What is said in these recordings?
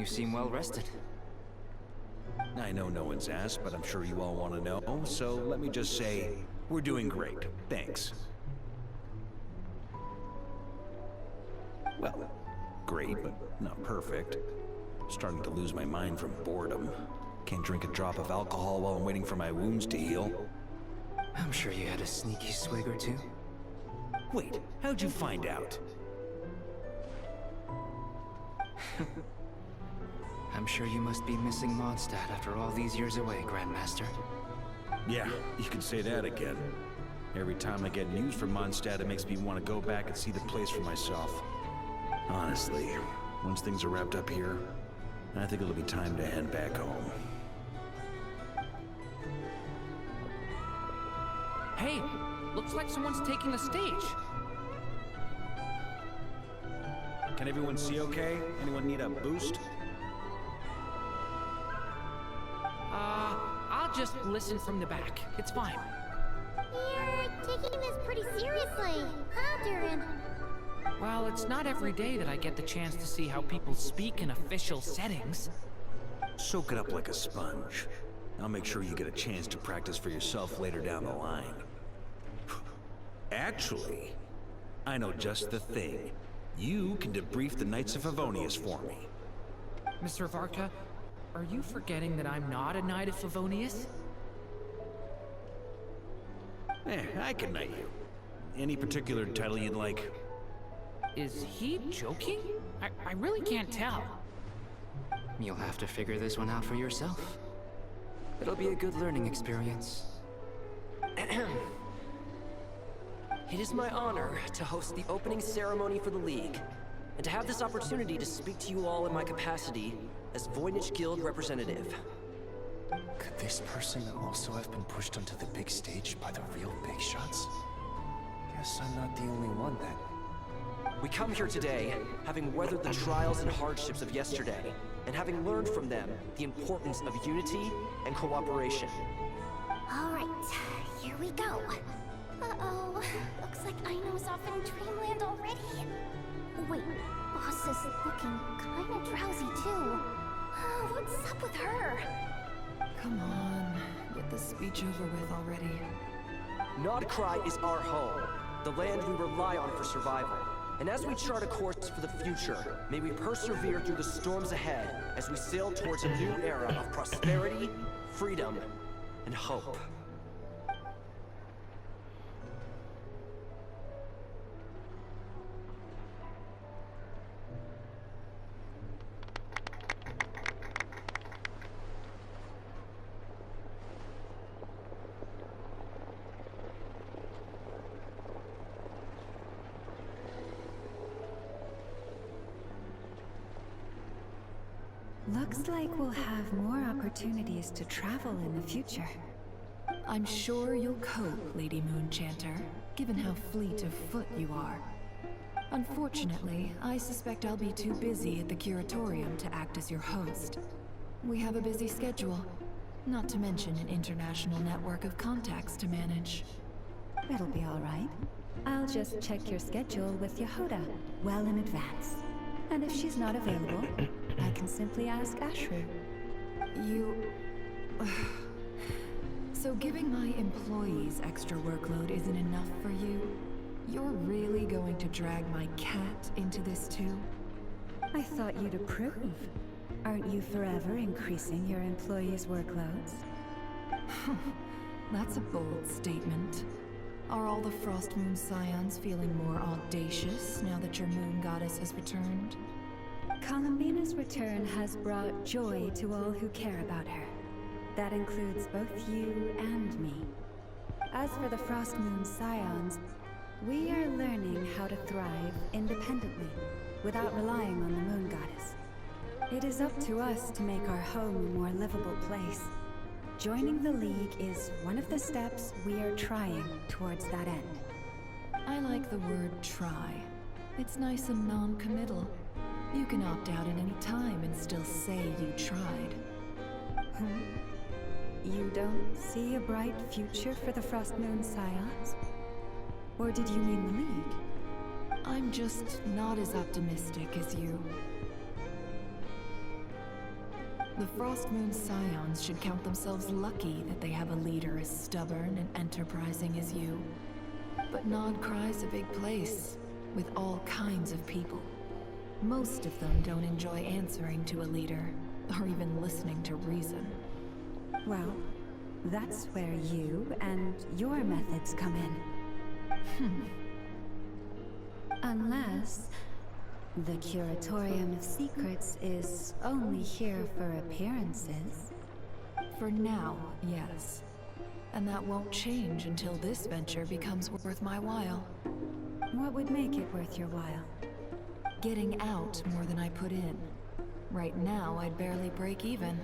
You seem well rested. I know no one's asked, but I'm sure you all want to know, so let me just say, we're doing great. Thanks. Well, great, but not perfect. Starting to lose my mind from boredom. Can't drink a drop of alcohol while I'm waiting for my wounds to heal. I'm sure you had a sneaky swig or two. Wait, how'd you find out? I'm sure you must be missing Mondstadt after all these years away, Grandmaster. Yeah, you can say that again. Every time I get news from Mondstadt, it makes me want to go back and see the place for myself. Honestly, once things are wrapped up here, I think it'll be time to head back home. Hey, looks like someone's taking the stage. Can everyone see okay? Anyone need a boost? I'll just listen from the back. It's fine. You're taking this pretty seriously, huh, Durin? Well, it's not every day that I get the chance to see how people speak in official settings. Soak it up like a sponge. I'll make sure you get a chance to practice for yourself later down the line. Actually, I know just the thing. You can debrief the Knights of Favonius for me. Mr. Varka, are you forgetting that I'm not a Knight of Favonius? I can knight you. Any particular title you'd like? Is he joking? I really can't tell. You'll have to figure this one out for yourself. It'll be a good learning experience. It is my honor to host the opening ceremony for the League, and to have this opportunity to speak to you all in my capacity as Voynich Guild representative. Could this person also have been pushed onto the big stage by the real big shots? Guess I'm not the only one then. We come here today, having weathered the trials and hardships of yesterday, and having learned from them the importance of unity and cooperation. All right, here we go. Uh-oh, looks like Aino's off in Dreamland already. Wait, Boss is looking kinda drowsy too. What's up with her? Come on, get this speech over with already. Nodcry is our home, the land we rely on for survival. And as we chart a course for the future, may we persevere through the storms ahead as we sail towards a new era of prosperity, freedom, and hope. Looks like we'll have more opportunities to travel in the future. I'm sure you'll cope, Lady Moonchanter, given how fleet of foot you are. Unfortunately, I suspect I'll be too busy at the Curatorium to act as your host. We have a busy schedule, not to mention an international network of contacts to manage. That'll be all right. I'll just check your schedule with Yehoda well in advance. And if she's not available, I can simply ask Ashru. You... So giving my employees extra workload isn't enough for you? You're really going to drag my cat into this too? I thought you'd approve. Aren't you forever increasing your employees' workloads? That's a bold statement. Are all the Frost Moon Scions feeling more audacious now that your moon goddess has returned? Columbina's return has brought joy to all who care about her. That includes both you and me. As for the Frost Moon Scions, we are learning how to thrive independently, without relying on the moon goddess. It is up to us to make our home a more livable place. Joining the League is one of the steps we are trying towards that end. I like the word try. It's nice and non-committal. You can opt out at any time and still say you tried. You don't see a bright future for the Frost Moon Scions? Or did you mean the League? I'm just not as optimistic as you. The Frost Moon Scions should count themselves lucky that they have a leader as stubborn and enterprising as you. But Nodcry's a big place, with all kinds of people. Most of them don't enjoy answering to a leader, or even listening to reason. Well, that's where you and your methods come in. Unless the Curatorium of Secrets is only here for appearances. For now, yes. And that won't change until this venture becomes worth my while. What would make it worth your while? Getting out more than I put in. Right now, I'd barely break even.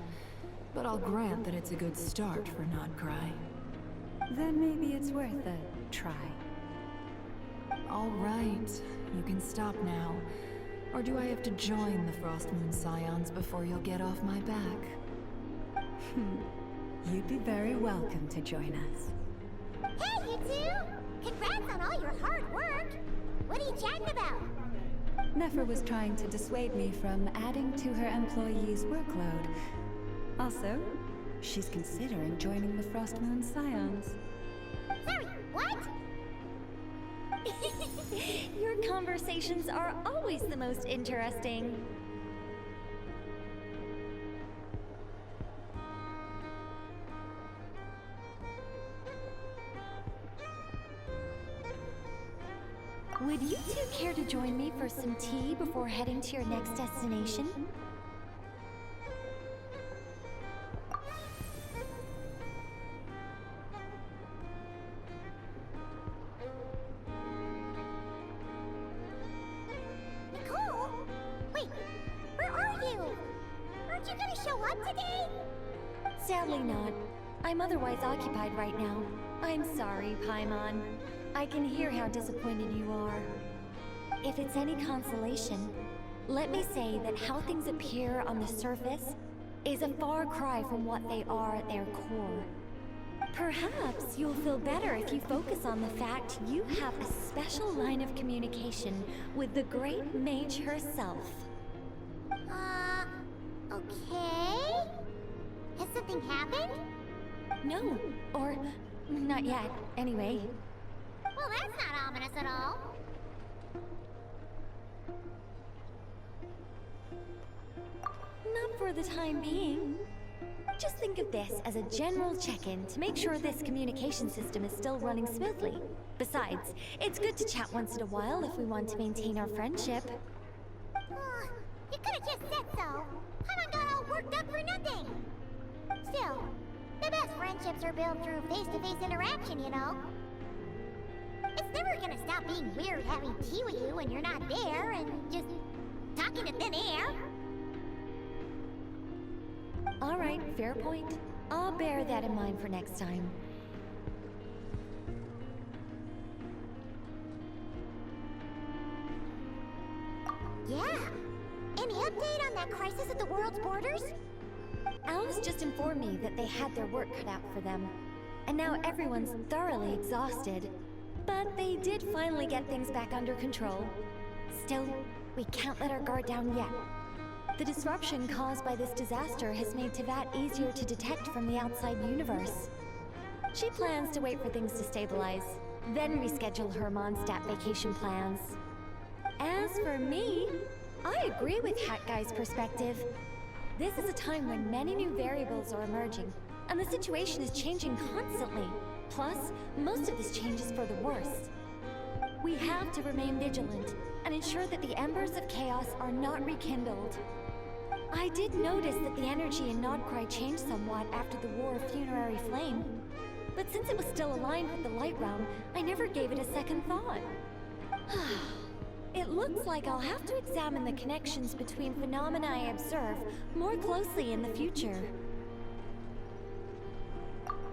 But I'll grant that it's a good start for Nodcry. Then maybe it's worth a try. All right, you can stop now. Or do I have to join the Frost Moon Scions before you'll get off my back? You'd be very welcome to join us. Hey, you two! Congrats on all your hard work! What are you chatting about? Nefer was trying to dissuade me from adding to her employees' workload. Also, she's considering joining the Frost Moon Scions. Sorry, what? Your conversations are always the most interesting. Would you two care to join me for some tea before heading to your next destination? Nicole? Wait, where are you? Aren't you gonna show up today? Sadly not. I'm otherwise occupied right now. I'm sorry, Paimon. I can hear how disappointed you are. If it's any consolation, let me say that how things appear on the surface is a far cry from what they are at their core. Perhaps you'll feel better if you focus on the fact you have a special line of communication with the great mage herself. Okay? Has something happened? No, or not yet, anyway. Well, that's not ominous at all. Not for the time being. Just think of this as a general check-in to make sure this communication system is still running smoothly. Besides, it's good to chat once in a while if we want to maintain our friendship. You could have just said so. Paimon got all worked up for nothing. Still, the best friendships are built through face-to-face interaction, you know. It's never gonna stop being weird having tea with you when you're not there and just talking to thin air. All right, fair point. I'll bear that in mind for next time. Yeah. Any update on that crisis at the world's borders? Alice just informed me that they had their work cut out for them. And now everyone's thoroughly exhausted. But they did finally get things back under control. Still, we can't let our guard down yet. The disruption caused by this disaster has made Teyvat easier to detect from the outside universe. She plans to wait for things to stabilize, then reschedule her Mondstadt vacation plans. As for me, I agree with Hat Guy's perspective. This is a time when many new variables are emerging, and the situation is changing constantly. Plus, most of this change is for the worse. We have to remain vigilant and ensure that the embers of chaos are not rekindled. I did notice that the energy in Nodcry changed somewhat after the War of Funerary Flame. But since it was still aligned with the Light Realm, I never gave it a second thought. It looks like I'll have to examine the connections between phenomena I observe more closely in the future.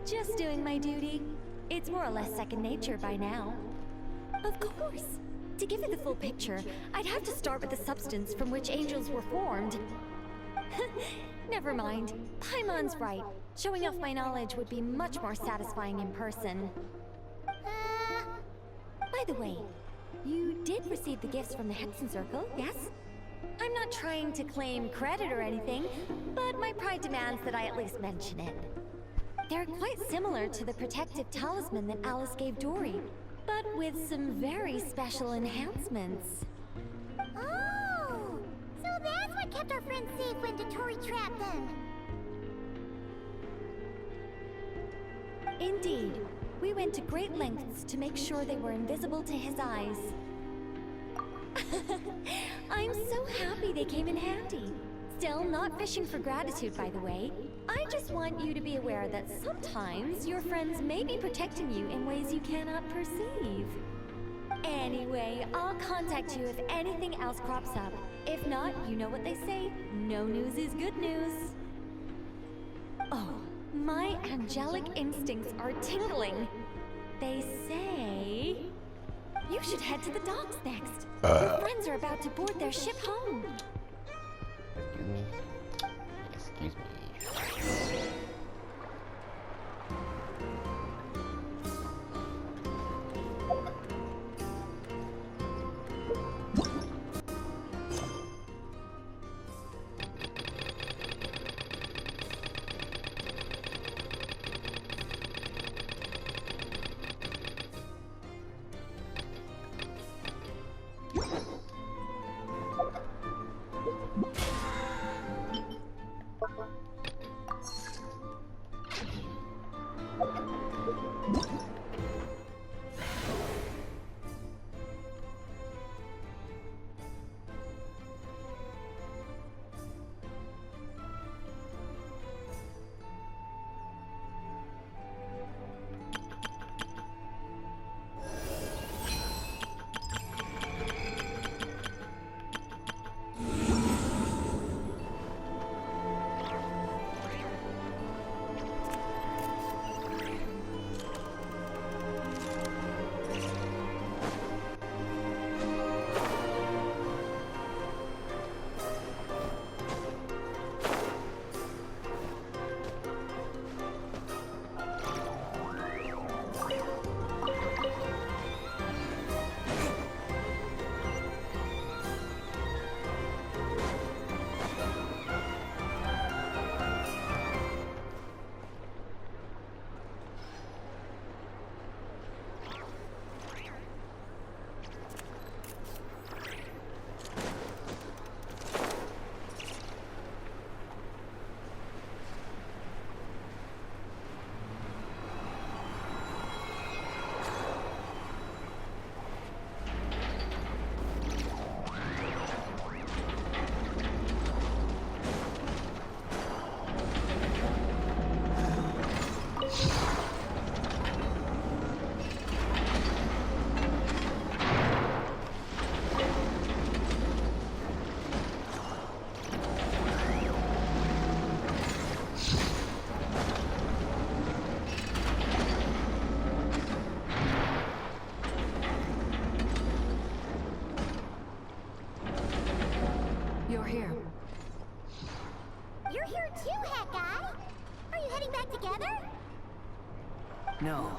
Just doing my duty. It's more or less second nature by now. Of course. To give it the full picture, I'd have to start with the substance from which angels were formed. Never mind. Paimon's right. Showing off my knowledge would be much more satisfying in person. By the way, you did receive the gifts from the Hexen Circle, yes? I'm not trying to claim credit or anything, but my pride demands that I at least mention it. They're quite similar to the protective talisman that Alice gave Dory, but with some very special enhancements. Oh! So that's what kept our friends safe when Dory trapped them! Indeed. We went to great lengths to make sure they were invisible to his eyes. I'm so happy they came in handy. Still, not fishing for gratitude, by the way. I just want you to be aware that sometimes your friends may be protecting you in ways you cannot perceive. Anyway, I'll contact you if anything else crops up. If not, you know what they say, no news is good news. Oh, my angelic instincts are tingling. They say... you should head to the docks next. Your friends are about to board their ship home. Excuse me. You're here. You're here too, Hat Guy! Are you heading back together? No.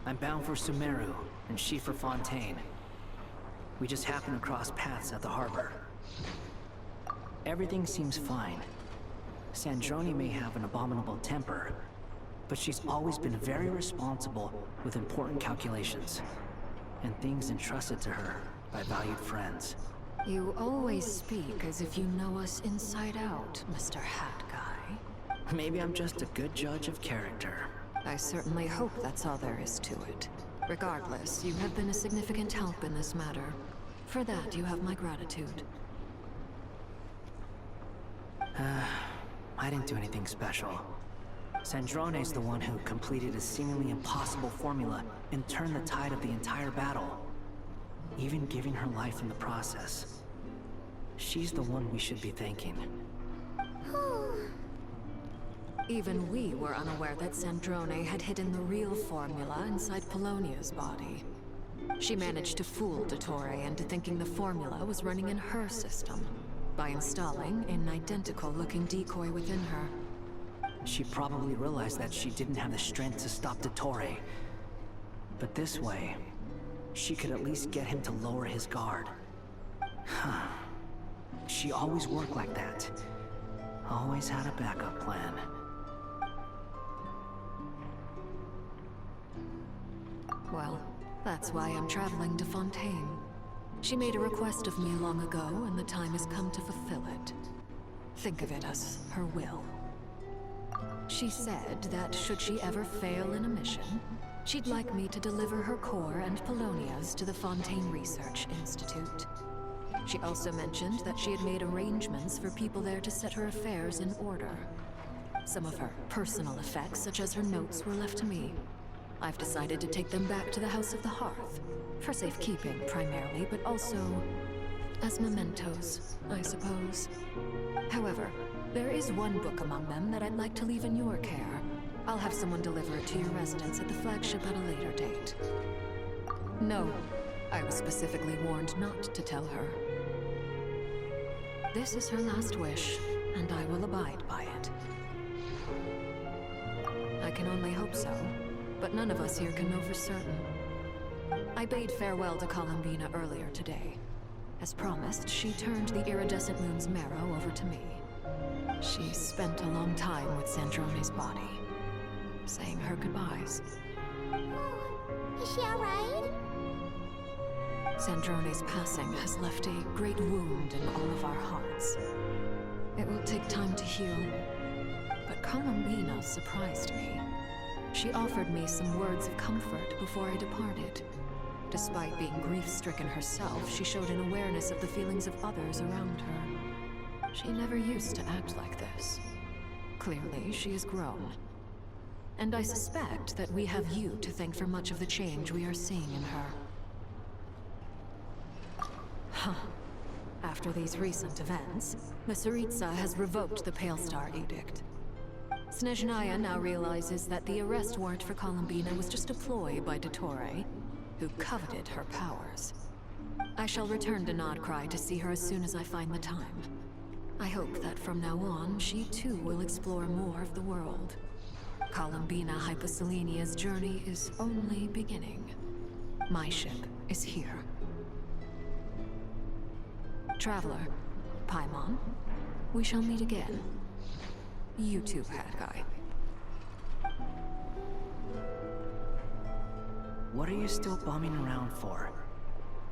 I'm bound for Sumeru, and she for Fontaine. We just happened to cross paths at the harbor. Everything seems fine. Sandrone may have an abominable temper, but she's always been very responsible with important calculations, and things entrusted to her by valued friends. You always speak as if you know us inside out, Mr. Hat Guy. Maybe I'm just a good judge of character. I certainly hope that's all there is to it. Regardless, you have been a significant help in this matter. For that, you have my gratitude. I didn't do anything special. Sandrone's the one who completed a seemingly impossible formula and turned the tide of the entire battle, even giving her life in the process. She's the one we should be thanking. Even we were unaware that Sandrone had hidden the real formula inside Polonia's body. She managed to fool Dottore into thinking the formula was running in her system by installing an identical-looking decoy within her. She probably realized that she didn't have the strength to stop Dottore. But this way, she could at least get him to lower his guard. She always worked like that. Always had a backup plan. Well, that's why I'm traveling to Fontaine. She made a request of me long ago, and the time has come to fulfill it. Think of it as her will. She said that should she ever fail in a mission, she'd like me to deliver her core and Polonia's to the Fontaine Research Institute. She also mentioned that she had made arrangements for people there to set her affairs in order. Some of her personal effects, such as her notes, were left to me. I've decided to take them back to the House of the Hearth, for safekeeping primarily, but also as mementos, I suppose. However, there is one book among them that I'd like to leave in your care. I'll have someone deliver it to your residence at the flagship at a later date. No, I was specifically warned not to tell her. This is her last wish, and I will abide by it. I can only hope so, but none of us here can know for certain. I bade farewell to Columbina earlier today. As promised, she turned the iridescent moon's marrow over to me. She spent a long time with Sandrone's body, saying her goodbyes. Oh, is she alright? Sandrone's passing has left a great wound in all of our hearts. It will take time to heal, but Columbina surprised me. She offered me some words of comfort before I departed. Despite being grief-stricken herself, she showed an awareness of the feelings of others around her. She never used to act like this. Clearly, she has grown. And I suspect that we have you to thank for much of the change we are seeing in her. Huh. After these recent events, the Tsaritsa has revoked the Pale Star Edict. Snezhnaya now realizes that the arrest warrant for Columbina was just a ploy by Dottore, who coveted her powers. I shall return to Nodcry to see her as soon as I find the time. I hope that from now on, she too will explore more of the world. Columbina Hyposelenia's journey is only beginning. My ship is here. Traveler, Paimon, we shall meet again. You too, Hat Guy. What are you still bumming around for?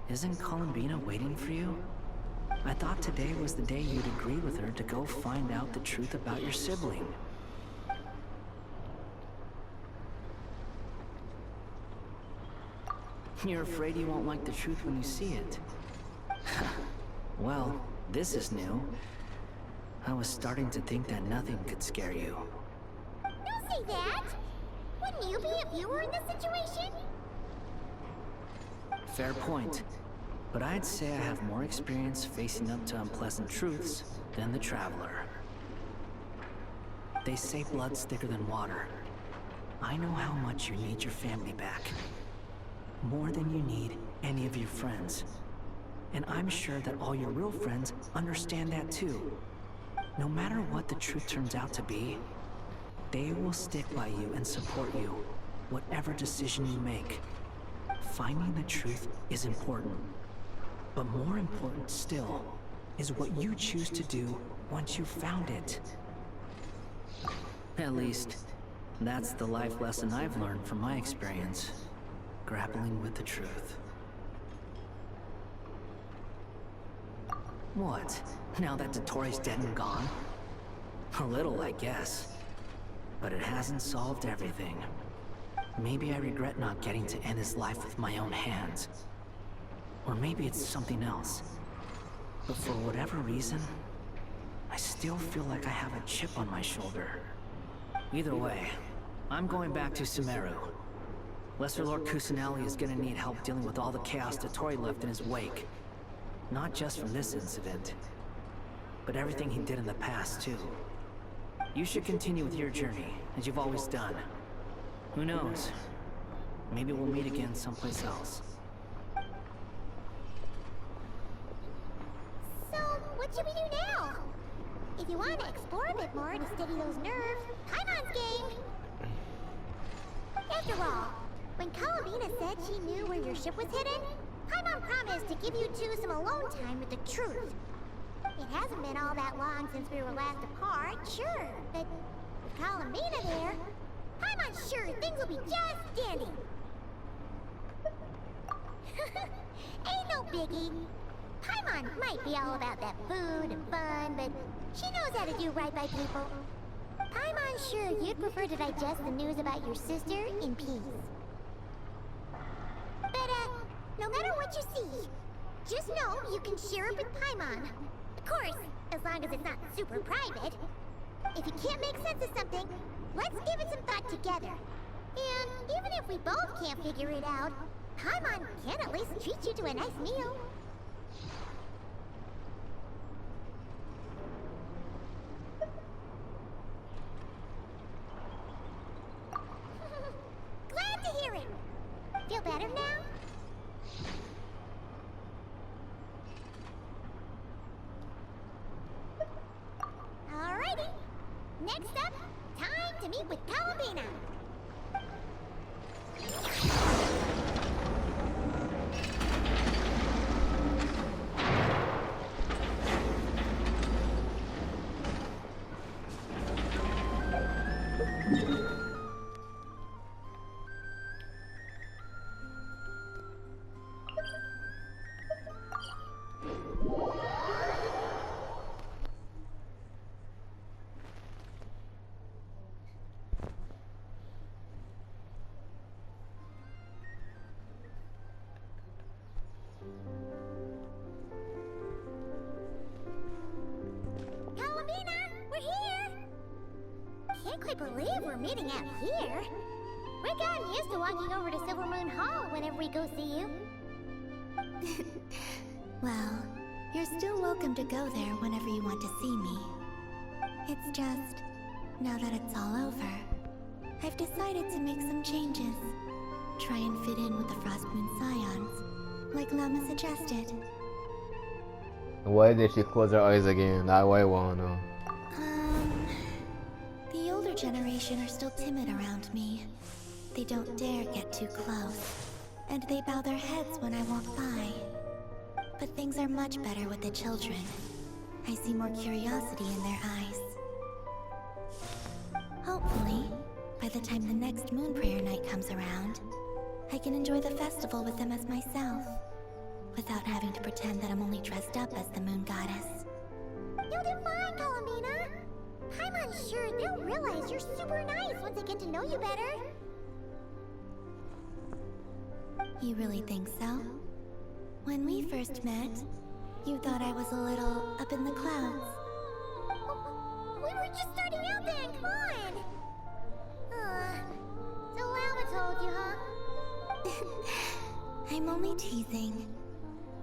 Isn't Columbina waiting for you? I thought today was the day you'd agree with her to go find out the truth about your sibling. You're afraid you won't like the truth when you see it. Well, this is new. I was starting to think that nothing could scare you. Don't say that! Wouldn't you be if you were in this situation? Fair point. But I'd say I have more experience facing up to unpleasant truths than the Traveler. They say blood's thicker than water. I know how much you need your family back. More than you need any of your friends. And I'm sure that all your real friends understand that too. No matter what the truth turns out to be, they will stick by you and support you, whatever decision you make. Finding the truth is important. But more important still is what you choose to do once you've found it. At least, that's the life lesson I've learned from my experience, grappling with the truth. What? Now that Dottore's dead and gone? A little, I guess. But it hasn't solved everything. Maybe I regret not getting to end his life with my own hands. Or maybe it's something else. But for whatever reason, I still feel like I have a chip on my shoulder. Either way, I'm going back to Sumeru. Lesser Lord Kusanali is gonna need help dealing with all the chaos Dottore left in his wake. Not just from this incident, but everything he did in the past, too. You should continue with your journey, as you've always done. Who knows? Maybe we'll meet again someplace else. So, what should we do now? If you want to explore a bit more to steady those nerves, Paimon's game! After all, when Columbina said she knew where your ship was hidden, Paimon promised to give you two some alone time with the truth. It hasn't been all that long since we were last apart, sure, but with Columbina there, I'm unsure things will be just dandy. Ain't no biggie. Paimon might be all about that food and fun, but she knows how to do right by people. Paimon's sure you'd prefer to digest the news about your sister in peace. But, no matter what you see, just know you can share it with Paimon. Of course, as long as it's not super private. If you can't make sense of something, let's give it some thought together. And even if we both can't figure it out, Paimon can at least treat you to a nice meal. Glad to hear it. Feel better now? Alrighty. Next up, time to meet with Columbina. Can't quite believe we're meeting out here. We're gotten used to walking over to Silver Moon Hall whenever we go see you. Well, you're still welcome to go there whenever you want to see me. It's just, now that it's all over, I've decided to make some changes. Try and fit in with the Frost Moon Scions, like Lama suggested. Why did she close her eyes again? Now I wanna. The older generation are still timid around me. They don't dare get too close, and they bow their heads when I walk by. But things are much better with the children. I see more curiosity in their eyes. Hopefully, by the time the next Moon Prayer Night comes around, I can enjoy the festival with them as myself, without having to pretend that I'm only dressed up as the Moon Goddess. You'll do fine, Columbina. I'm sure they'll realize you're super nice once they get to know you better. You really think so? When we first met, you thought I was a little up in the clouds. We were just starting out then, come on! So Lama told you, huh? I'm only teasing.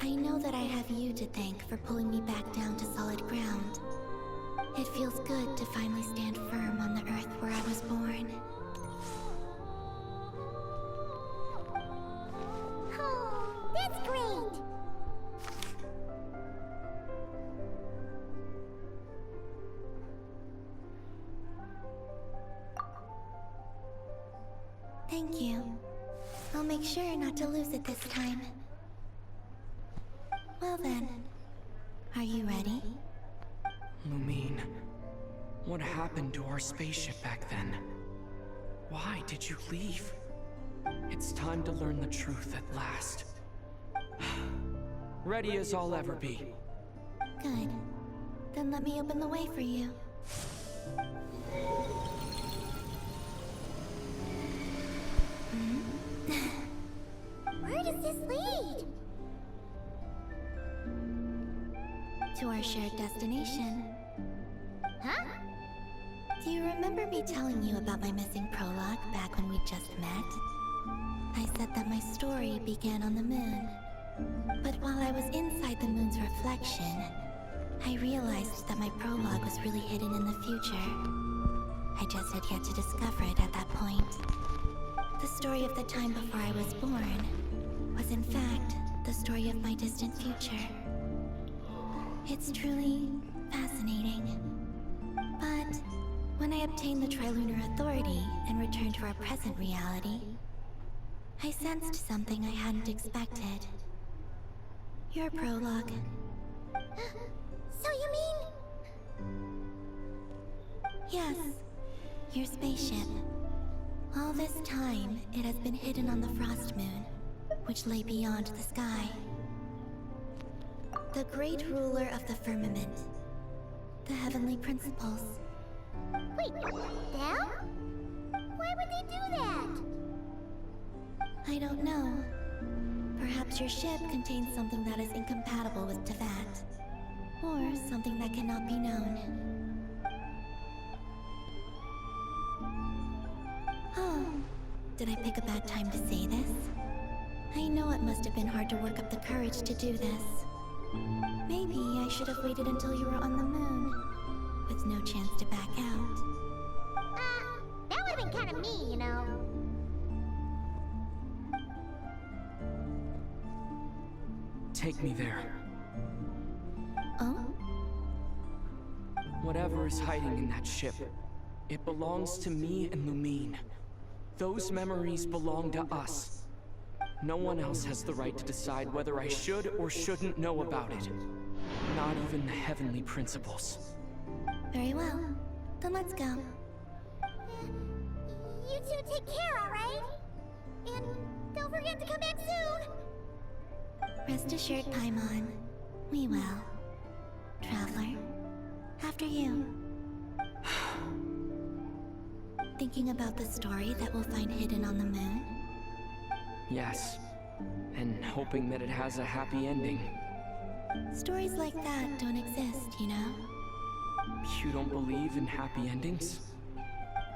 I know that I have you to thank for pulling me back down to solid ground. It feels good to finally stand firm on the earth where I was born. Oh, that's great! Thank you. I'll make sure not to lose it this time. Well then, are you ready? Lumine, what happened to our spaceship back then? Why did you leave? It's time to learn the truth at last. Ready as I'll ever be. Good. Then let me open the way for you. Where does this lead? To our shared destination. Huh? Do you remember me telling you about my missing prologue back when we just met? I said that my story began on the moon. But while I was inside the moon's reflection, I realized that my prologue was really hidden in the future. I just had yet to discover it at that point. The story of the time before I was born was in fact the story of my distant future. It's truly fascinating. But when I obtained the Trilunar Authority and returned to our present reality, I sensed something I hadn't expected. Your prologue. So you mean... Yes, your spaceship. All this time, it has been hidden on the Frost Moon, which lay beyond the sky. The great ruler of the firmament. The heavenly principles. Wait, them? Why would they do that? I don't know. Perhaps your ship contains something that is incompatible with Tevat. Or something that cannot be known. Oh, did I pick a bad time to say this? I know it must have been hard to work up the courage to do this. Maybe I should have waited until you were on the moon, with no chance to back out. That would've been kinda me, you know. Take me there. Oh? Whatever is hiding in that ship, it belongs to me and Lumine. Those memories belong to us. No one else has the right to decide whether I should or shouldn't know about it. Not even the heavenly principles. Very well. Then let's go. You two take care, alright? And don't forget to come back soon! Rest assured, Paimon. We will. Traveler, after you. Thinking about the story that we'll find hidden on the moon? Yes. And hoping that it has a happy ending. Stories like that don't exist, you know? You don't believe in happy endings?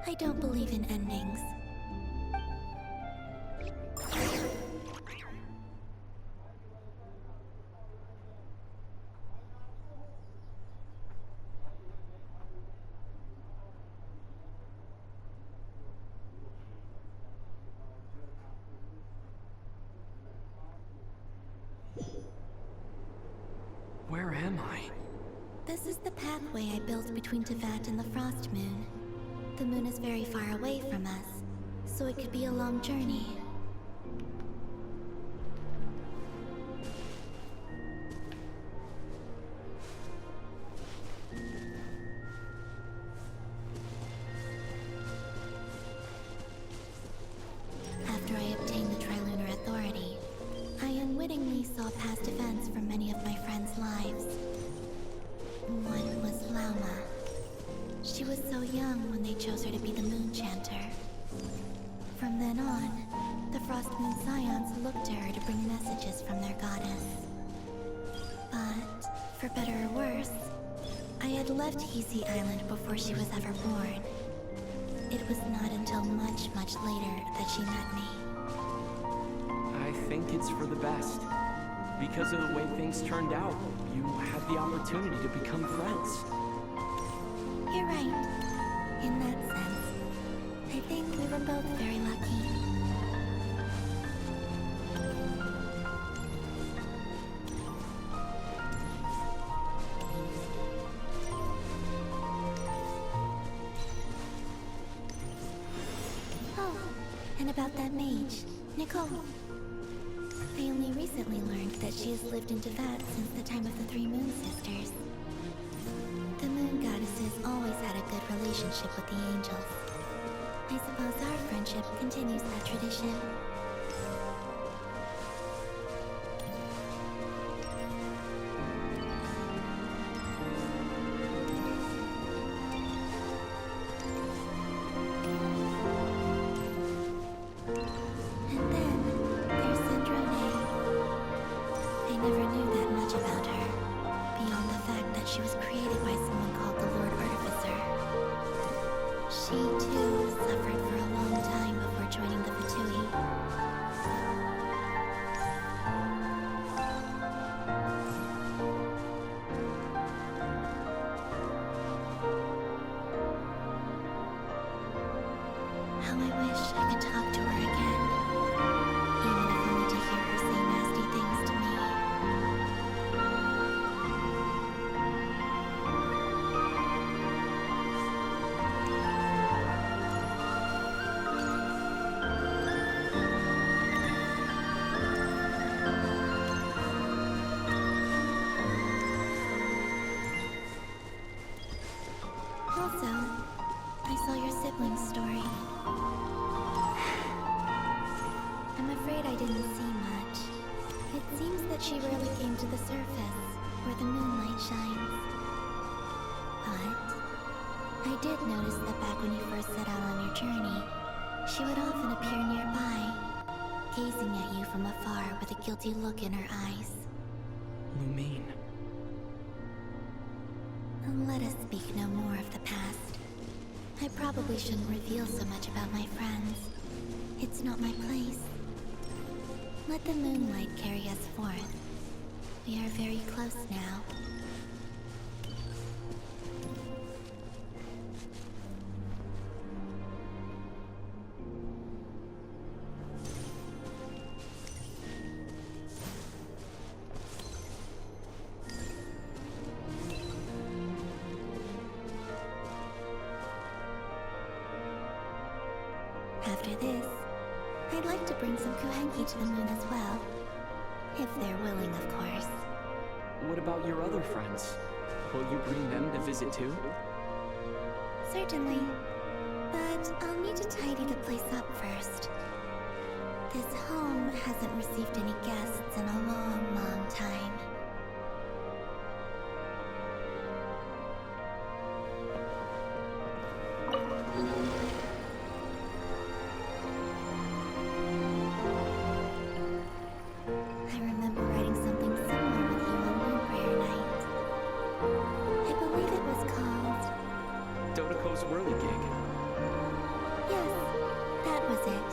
I don't believe in endings. Where am I? This is the pathway I built between Tevat and the Frost Moon. The moon is very far away from us, so it could be a long journey. After I obtained the Trilunar Authority, I unwittingly saw past events from many of my friends' lives. One was Lauma. She was so young when they chose her to be the Moon Chanter. From then on, the Frost Moon Scions looked to her to bring messages from their goddess. But, for better or worse, I had left Hisi Island before she was ever born. It was not until much, much later that she met me. I think it's for the best. Because of the way things turned out, you had the opportunity to become friends. You're right. In that sense, I think we were both very lucky. Oh, and about that mage, Nicole. I only recently learned that she has lived in Tevat since the time of the Three Moon Sisters. The Moon Goddesses always had a good relationship with the angels. I suppose our friendship continues that tradition. And then, there's Sandrone. I never knew that much about her, beyond the fact that she was created by someone called the Lord Artificer. She, too, suffered for a long time before joining the Fatui. How I wish I could talk to her again, even if only to hear her say nasty things to me. story. I'm afraid I didn't see much. It seems that she rarely came to the surface, where the moonlight shines. But I did notice that back when you first set out on your journey, she would often appear nearby, gazing at you from afar with a guilty look in her eyes. Lumine. Let us speak no more of the past. I probably shouldn't reveal so much about my friends. It's not my place. Let the moonlight carry us forth. We are very close now. After this, I'd like to bring some Kuhenki to the moon as well. If they're willing, of course. What about your other friends? Will you bring them to visit too? Certainly. But I'll need to tidy the place up first. This home hasn't received any guests in a long, long time. I remember writing something similar with you on Moon Prayer Night. I believe it was called... Dodoko's Whirligig. Yes, that was it.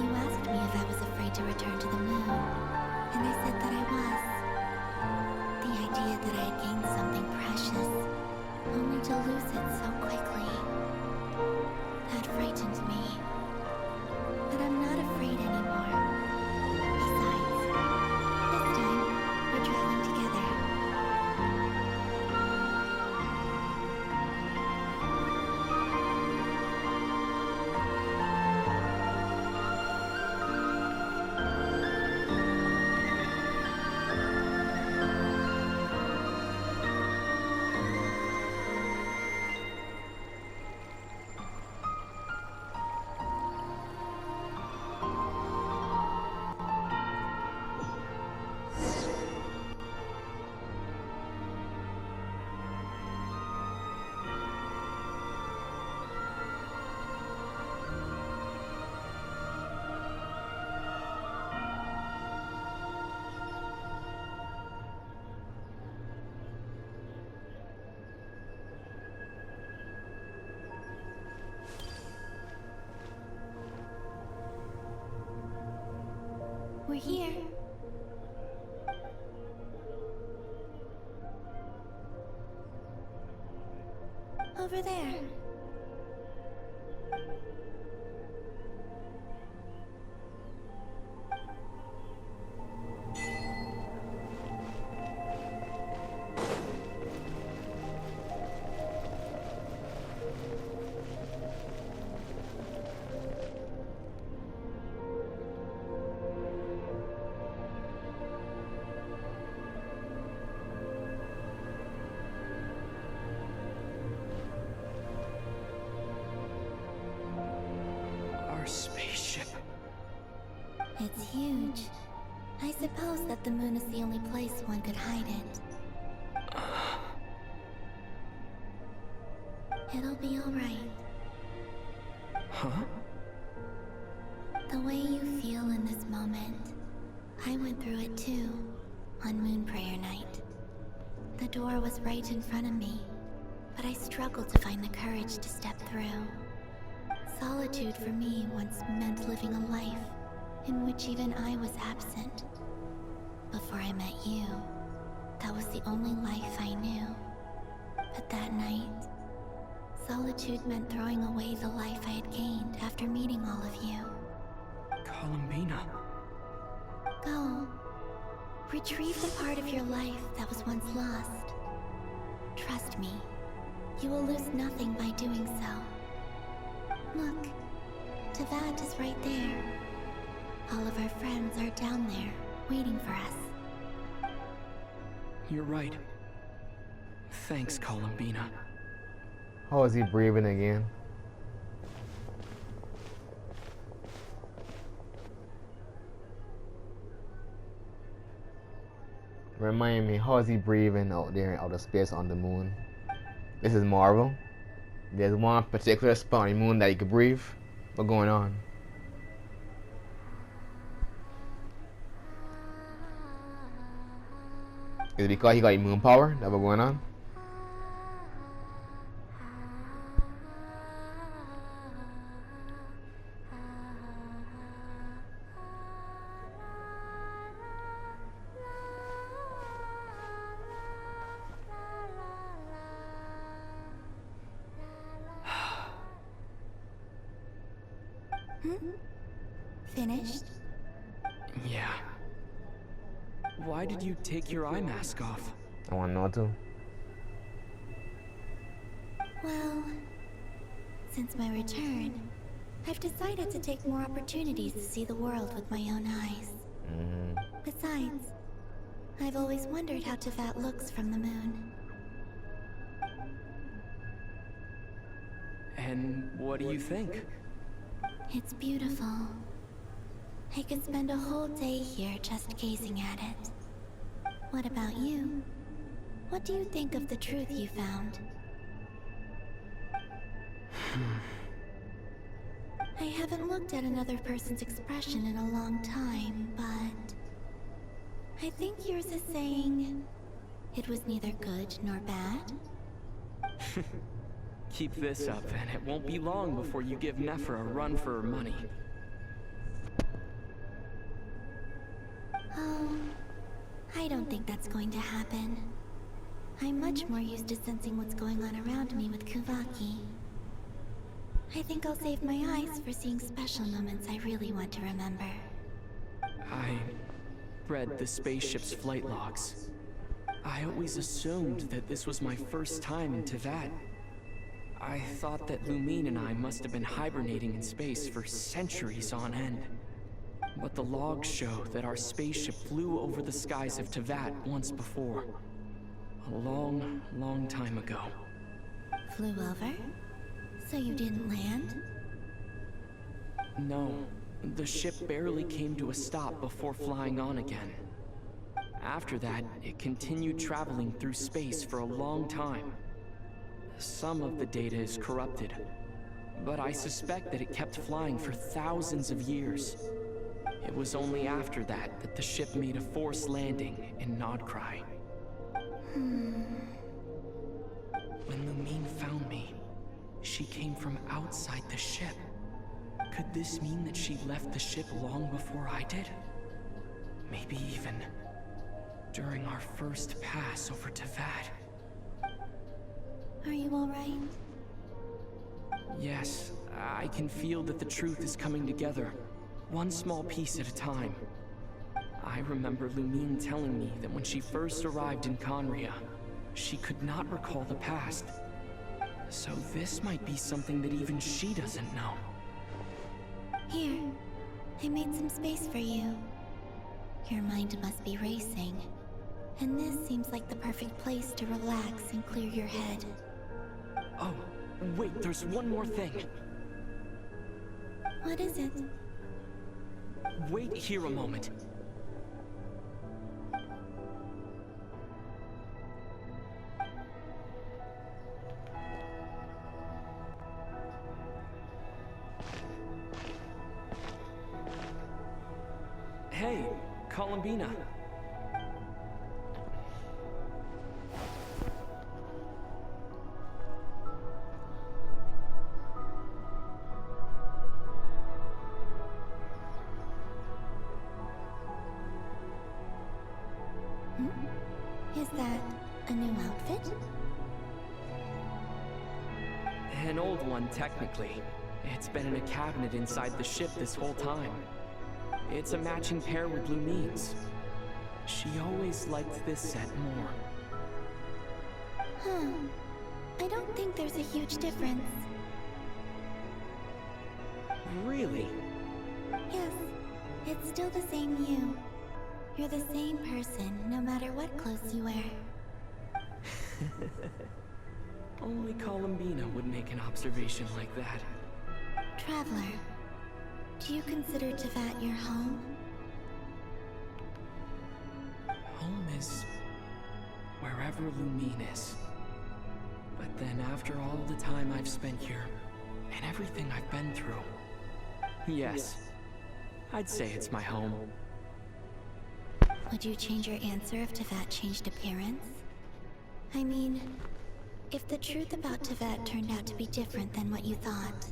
You asked me if I was afraid to return to the moon, and I said that I was. The idea that I had gained something precious, only to lose it so quickly, that frightened me. But I'm not afraid anymore. Besides, this time, we're traveling together. We're here. Over there. Our spaceship. It's huge. I suppose that the moon is the only place one could hide it. It'll be alright. Huh? The way you feel in this moment, I went through it too, on Moon Prayer Night. The door was right in front of me, but I struggled to find the courage to step through. Solitude for me once meant living a life in which even I was absent. Before I met you, that was the only life I knew. But that night, solitude meant throwing away the life I had gained after meeting all of you. Columbina. Go. Retrieve the part of your life that was once lost. Trust me, you will lose nothing by doing so. Look, Tavad is right there. All of our friends are down there, waiting for us. You're right. Thanks, Columbina. How is he breathing again? Remind me, how is he breathing out there in outer space on the moon? This is Marvel. There's one particular spot on the moon that he could breathe. What's going on? Is it because he got moon power? That what's going on? Finished? Yeah. Why did you take your eye mask off? I want to know too. Well, since my return, I've decided to take more opportunities to see the world with my own eyes. Besides, I've always wondered how Teyvat looks from the moon. And what do you think? It's beautiful. I could spend a whole day here just gazing at it. What about you? What do you think of the truth you found? I haven't looked at another person's expression in a long time, but I think yours is saying it was neither good nor bad. Keep this up, and it won't be long before you give Nephra a run for her money. Oh, I don't think that's going to happen. I'm much more used to sensing what's going on around me with Kuvaki. I think I'll save my eyes for seeing special moments I really want to remember. I read the spaceship's flight logs. I always assumed that this was my first time in Teyvat. I thought that Lumine and I must have been hibernating in space for centuries on end. But the logs show that our spaceship flew over the skies of Teyvat once before. A long, long time ago. Flew over? So you didn't land? No, the ship barely came to a stop before flying on again. After that, it continued traveling through space for a long time. Some of the data is corrupted, but I suspect that it kept flying for thousands of years. It was only after that that the ship made a forced landing in Nodcry. When Lumine found me, she came from outside the ship. Could this mean that she left the ship long before I did? Maybe even during our first pass over Teyvat. Are you alright? Yes, I can feel that the truth is coming together, one small piece at a time. I remember Lumine telling me that when she first arrived in Conria, she could not recall the past. So this might be something that even she doesn't know. Here, I made some space for you. Your mind must be racing, and this seems like the perfect place to relax and clear your head. Oh, wait, there's one more thing. What is it? Wait here a moment. Hey, Columbina. Is that a new outfit? An old one, technically. It's been in a cabinet inside the ship this whole time. It's a matching pair with Lumine's. She always liked this set more. Huh. I don't think there's a huge difference. Really? Yes, it's still the same you. You're the same person, no matter what clothes you wear. Only Columbina would make an observation like that. Traveler, do you consider Teyvat your home? home is wherever Lumine is. But then after all the time I've spent here, and everything I've been through, yes, I'd say it's my home. Would you change your answer if Tevat changed appearance? I mean, if the truth about Tevat turned out to be different than what you thought.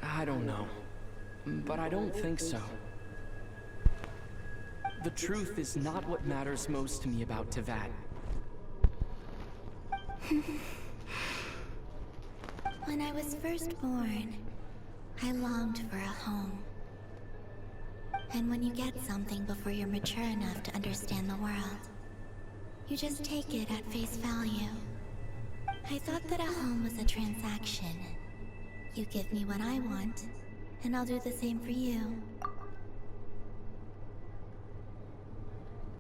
I don't know, but I don't think so. The truth is not what matters most to me about Tevat. When I was first born, I longed for a home. And when you get something before you're mature enough to understand the world, you just take it at face value. I thought that a home was a transaction. You give me what I want, and I'll do the same for you.